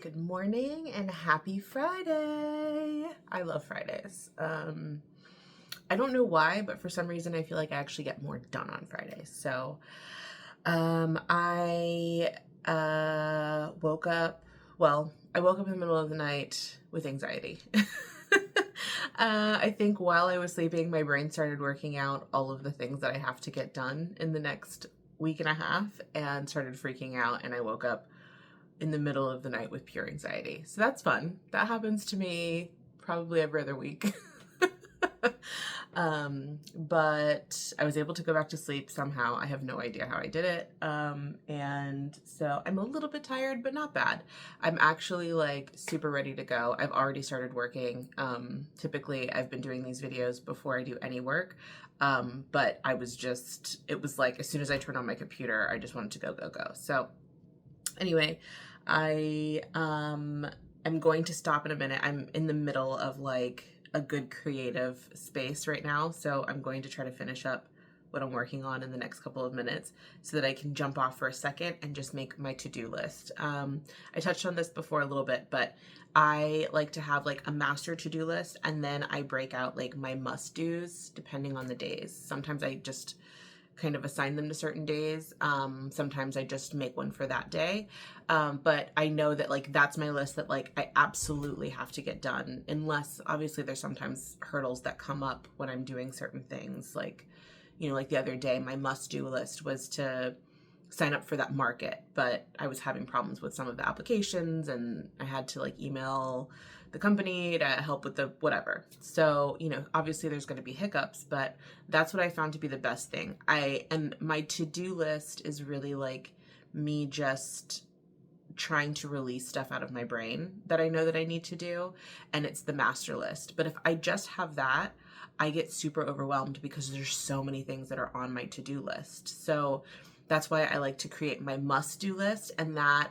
Good morning and happy Friday. I love Fridays. I don't know why, but for some reason I feel like I actually get more done on Fridays. So, I woke up, I woke up in the middle of the night with anxiety. I think while I was sleeping, my brain started working out all of the things that I have to get done in the next week and a half and started freaking out. And I woke up in the middle of the night with pure anxiety. So that's fun. That happens to me probably every other week. But I was able to go back to sleep somehow. I have no idea how I did it. And so I'm a little bit tired, but not bad. I'm actually like super ready to go. I've already started working. Typically I've been doing these videos before I do any work. But it was like, as soon as I turned on my computer, I just wanted to go, go, go. So anyway, I am going to stop in a minute. I'm in the middle of like a good creative space right now, so I'm going to try to finish up what I'm working on in the next couple of minutes so that I can jump off for a second and just make my to-do list. I touched on this before a little bit, but I like to have like a master to-do list, and then I break out like my must-dos depending on the days. Sometimes I just kind of assign them to certain days. Sometimes I just make one for that day. But I know that like that's my list that like I absolutely have to get done, unless obviously there's sometimes hurdles that come up when I'm doing certain things. Like, like the other day, my must-do list was to sign up for that market, but I was having problems with some of the applications and I had to like email the company to help with the whatever. So, obviously there's going to be hiccups, but that's what I found to be the best thing. And my to-do list is really like me just trying to release stuff out of my brain that I know that I need to do, and it's the master list. But if I just have that, I get super overwhelmed because there's so many things that are on my to-do list. So that's why I like to create my must-do list, and that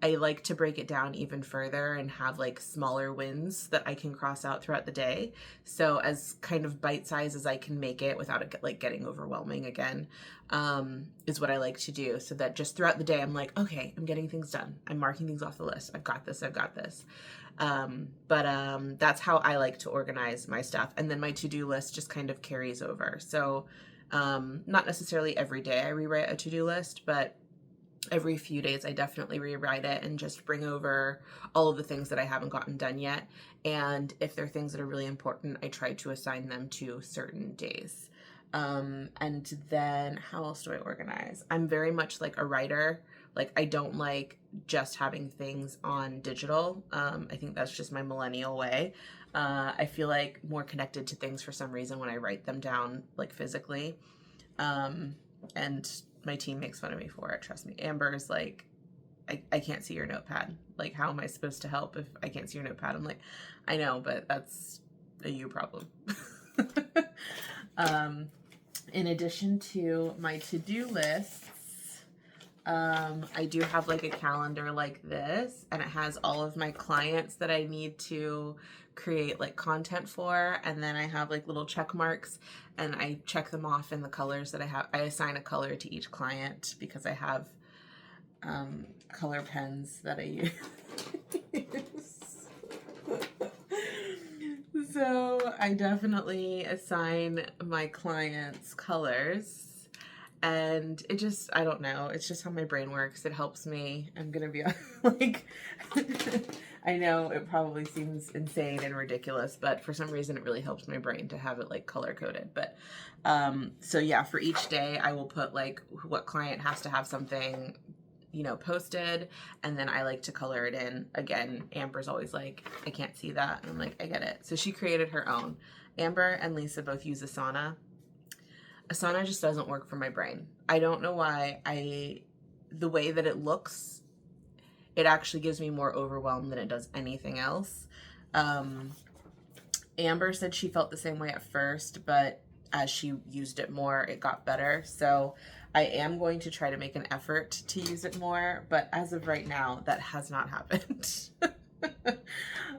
I like to break it down even further and have like smaller wins that I can cross out throughout the day. So as kind of bite size as I can make it without it like getting overwhelming again, is what I like to do. So that just throughout the day, I'm like, okay, I'm getting things done. I'm marking things off the list. I've got this. I've got this. But that's how I like to organize my stuff. And then my to-do list just kind of carries over. So not necessarily every day I rewrite a to-do list, but every few days I definitely rewrite it and just bring over all of the things that I haven't gotten done yet. And if they're things that are really important, I try to assign them to certain days. And then how else do I organize? I'm very much like a writer. Like I don't like just having things on digital. I think that's just my millennial way. I feel like more connected to things for some reason when I write them down like physically. And my team makes fun of me for it. Trust me. Amber's like, I can't see your notepad. Like, how am I supposed to help if I can't see your notepad? I'm like, I know, but that's a you problem. In addition to my to-do lists, I do have like a calendar like this, and it has all of my clients that I need to create like content for, and then I have like little check marks and I check them off in the colors that I have. I assign a color to each client because I have color pens that I use. So I definitely assign my clients colors. And it just, I don't know, it's just how my brain works. It helps me. I'm gonna be like, I know it probably seems insane and ridiculous, but for some reason it really helps my brain to have it like color coded. But so yeah, for each day I will put like what client has to have something posted, and then I like to color it in. Again, Amber's always like, I can't see that, and I'm like, I get it. So she created her own. Amber and Lisa both use Asana. Asana just doesn't work for my brain. I don't know why. The way that it looks, it actually gives me more overwhelm than it does anything else. Amber said she felt the same way at first, but as she used it more, it got better. So I am going to try to make an effort to use it more, but as of right now, that has not happened.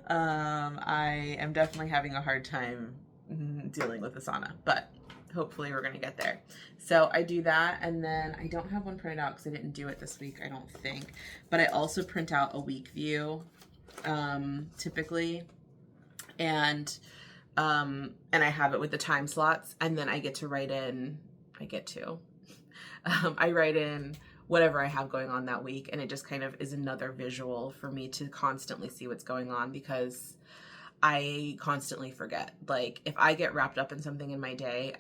I am definitely having a hard time dealing with Asana, but hopefully we're gonna get there. So I do that, and then I don't have one printed out because I didn't do it this week, I don't think. But I also print out a week view, typically, and I have it with the time slots, and then I get to write in. I write in whatever I have going on that week, and it just kind of is another visual for me to constantly see what's going on, because I constantly forget. Like, if I get wrapped up in something in my day,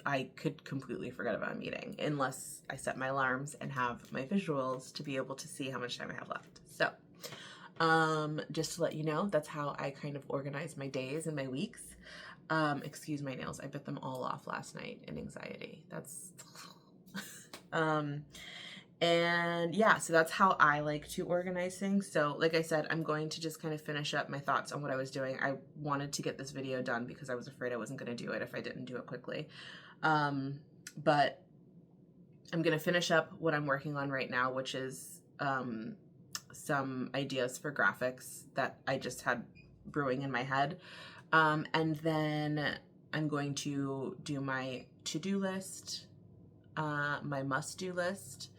I could completely forget about a meeting unless I set my alarms and have my visuals to be able to see how much time I have left. So, just to let you know, that's how I kind of organize my days and my weeks. Excuse my nails. I bit them all off last night in anxiety. That's, and yeah, so that's how I like to organize things. So like I said, I'm going to just kind of finish up my thoughts on what I was doing. I wanted to get this video done because I was afraid I wasn't going to do it if I didn't do it quickly. But I'm going to finish up what I'm working on right now, which is some ideas for graphics that I just had brewing in my head. And then I'm going to do my to-do list, my must-do list,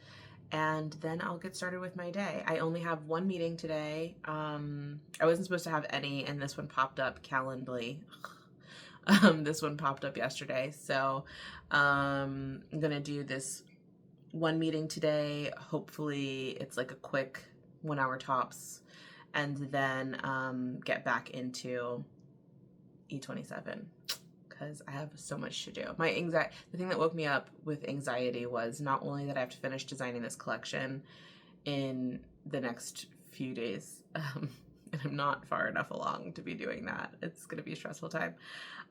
and then I'll get started with my day. I only have one meeting today. I wasn't supposed to have any, and this one popped up, Calendly. This one popped up yesterday. So I'm going to do this one meeting today. Hopefully it's like a quick 1 hour tops, and then get back into E27. Because I have so much to do. My anxiety, the thing that woke me up with anxiety was not only that I have to finish designing this collection in the next few days, and I'm not far enough along to be doing that. It's going to be a stressful time.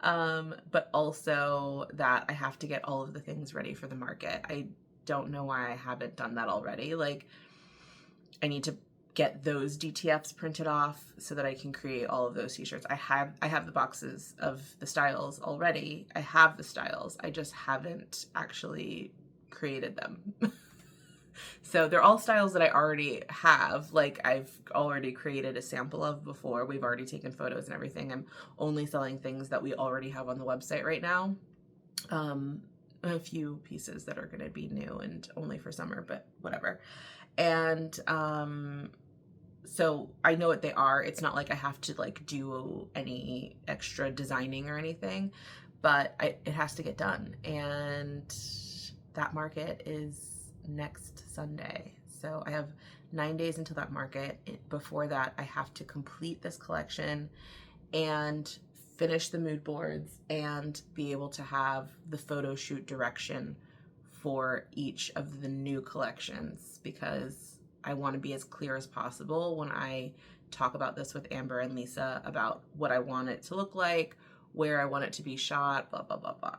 But also that I have to get all of the things ready for the market. I don't know why I haven't done that already. Like, I need to get those DTFs printed off so that I can create all of those t-shirts. I have the boxes of the styles already. I have the styles. I just haven't actually created them. So they're all styles that I already have. Like, I've already created a sample of before. We've already taken photos and everything. I'm only selling things that we already have on the website right now. A few pieces that are going to be new and only for summer, but whatever. And so I know what they are. It's not like I have to like do any extra designing or anything, but it has to get done. And that market is next Sunday. So I have 9 days until that market. Before that, I have to complete this collection and finish the mood boards and be able to have the photo shoot direction for each of the new collections, because I want to be as clear as possible when I talk about this with Amber and Lisa about what I want it to look like, where I want it to be shot, blah, blah, blah, blah.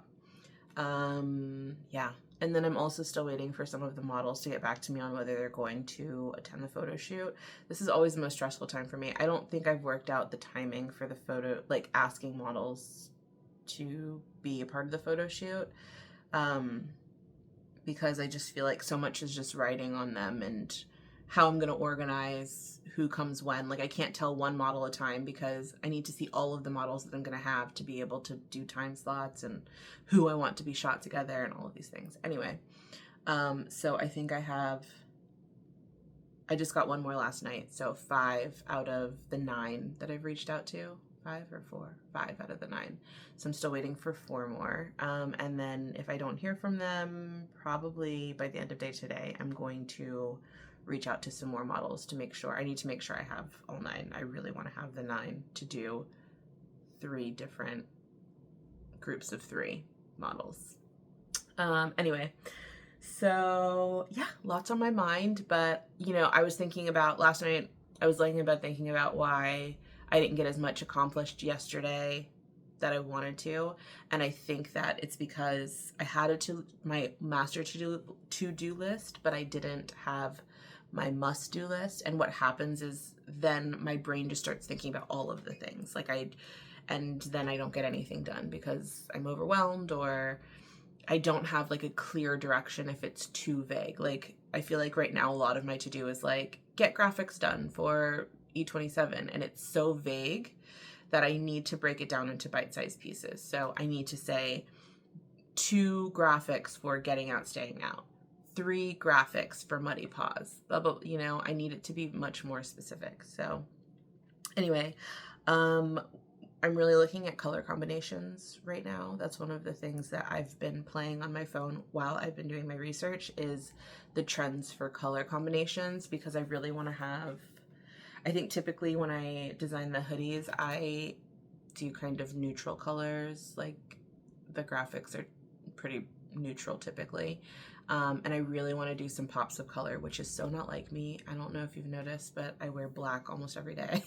Yeah. And then I'm also still waiting for some of the models to get back to me on whether they're going to attend the photo shoot. This is always the most stressful time for me. I don't think I've worked out the timing for the photo, like asking models to be a part of the photo shoot. Because I just feel like so much is just riding on them and how I'm going to organize who comes when. Like, I can't tell one model at a time because I need to see all of the models that I'm going to have to be able to do time slots and who I want to be shot together and all of these things. Anyway, so I think I just got one more last night. So 5 out of the 9 that I've reached out to. 5 or 4? 5 out of the 9. So I'm still waiting for 4 more. And then if I don't hear from them, probably by the end of day today, I'm going to reach out to some more models to make sure. I need to make sure I have all 9. I really want to have the 9 to do 3 different groups of 3 models. Anyway, so yeah, lots on my mind. But, you know, I was thinking about last night, I was laying in bed thinking about why I didn't get as much accomplished yesterday that I wanted to. And I think that it's because I had my master to-do list, but I didn't have my must-do list. And what happens is then my brain just starts thinking about all of the things. And then I don't get anything done because I'm overwhelmed, or I don't have like a clear direction if it's too vague. Like, I feel like right now a lot of my to-do is like, get graphics done for E27, and it's so vague that I need to break it down into bite-sized pieces. So I need to say, 2 graphics for getting out, staying out, 3 graphics for muddy paws, blah, blah, you know, I need it to be much more specific. So anyway, I'm really looking at color combinations right now. That's one of the things that I've been playing on my phone while I've been doing my research, is the trends for color combinations, because I really want to have, I think typically when I design the hoodies, I do kind of neutral colors, like the graphics are pretty neutral typically. And I really want to do some pops of color, which is so not like me. I don't know if you've noticed, but I wear black almost every day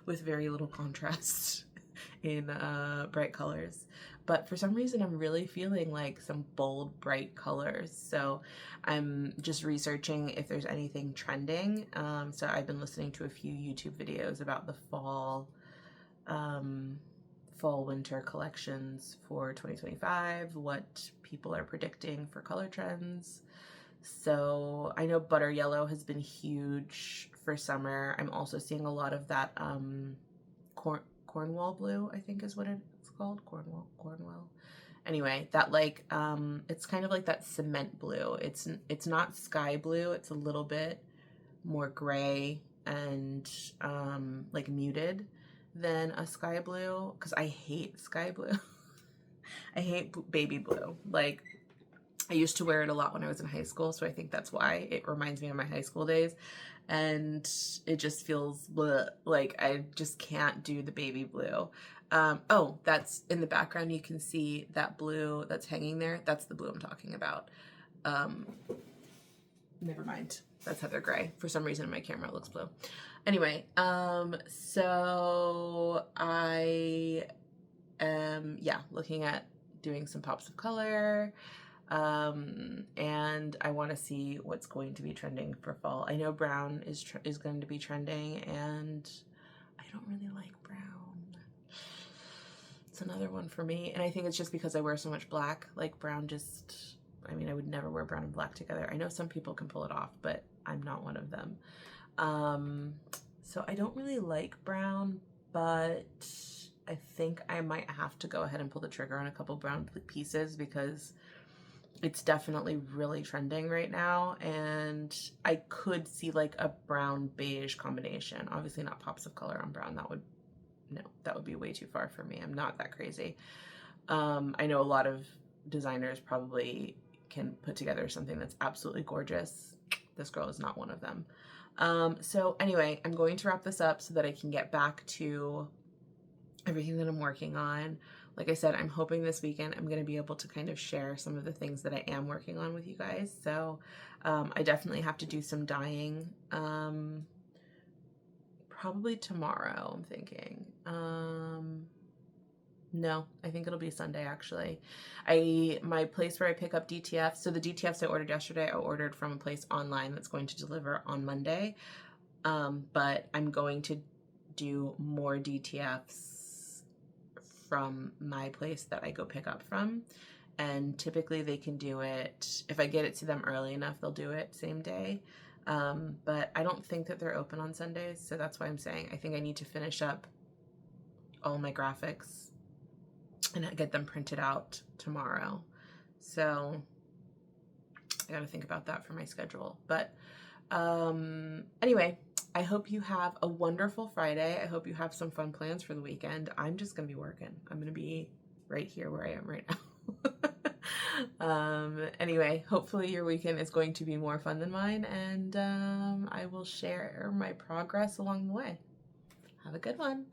with very little contrast in bright colors. But for some reason, I'm really feeling like some bold, bright colors. So I'm just researching if there's anything trending. So I've been listening to a few YouTube videos about the fall winter collections for 2025, what people are predicting for color trends. So I know butter yellow has been huge for summer. I'm also seeing a lot of that Cornwall blue, I think is what it's called. Cornwall. Anyway, that like it's kind of like that cement blue. It's not sky blue. It's a little bit more gray and like muted than a sky blue, because I hate sky blue. I hate baby blue. Like, I used to wear it a lot when I was in high school, so I think that's why it reminds me of my high school days. And it just feels bleh, like I just can't do the baby blue. Oh, that's in the background. You can see that blue that's hanging there. That's the blue I'm talking about. Never mind. That's Heather Gray. For some reason in my camera it looks blue. Anyway, so I am, looking at doing some pops of color. And I want to see what's going to be trending for fall. I know brown is going to be trending, and I don't really like brown. It's another one for me, and I think it's just because I wear so much black. Like brown just, I mean, I would never wear brown and black together. I know some people can pull it off, but I'm not one of them. So I don't really like brown, but I think I might have to go ahead and pull the trigger on a couple brown pieces, because it's definitely really trending right now, and I could see like a brown beige combination. Obviously not pops of color on brown. That would be way too far for me. I'm not that crazy. I know a lot of designers probably can put together something that's absolutely gorgeous. This girl is not one of them. So anyway, I'm going to wrap this up so that I can get back to everything that I'm working on. Like I said, I'm hoping this weekend I'm going to be able to kind of share some of the things that I am working on with you guys. So I definitely have to do some dyeing. Probably tomorrow, I'm thinking. No, I think it'll be Sunday actually. My place where I pick up DTFs, so the DTFs I ordered yesterday, I ordered from a place online that's going to deliver on Monday. But I'm going to do more DTFs from my place that I go pick up from. And typically they can do it, if I get it to them early enough, they'll do it same day. But I don't think that they're open on Sundays, so that's why I'm saying I think I need to finish up all my graphics and get them printed out tomorrow. So I gotta think about that for my schedule. But anyway, I hope you have a wonderful Friday. I hope you have some fun plans for the weekend. I'm just gonna be working. I'm gonna be right here where I am right now. Anyway, hopefully your weekend is going to be more fun than mine, and I will share my progress along the way. Have a good one.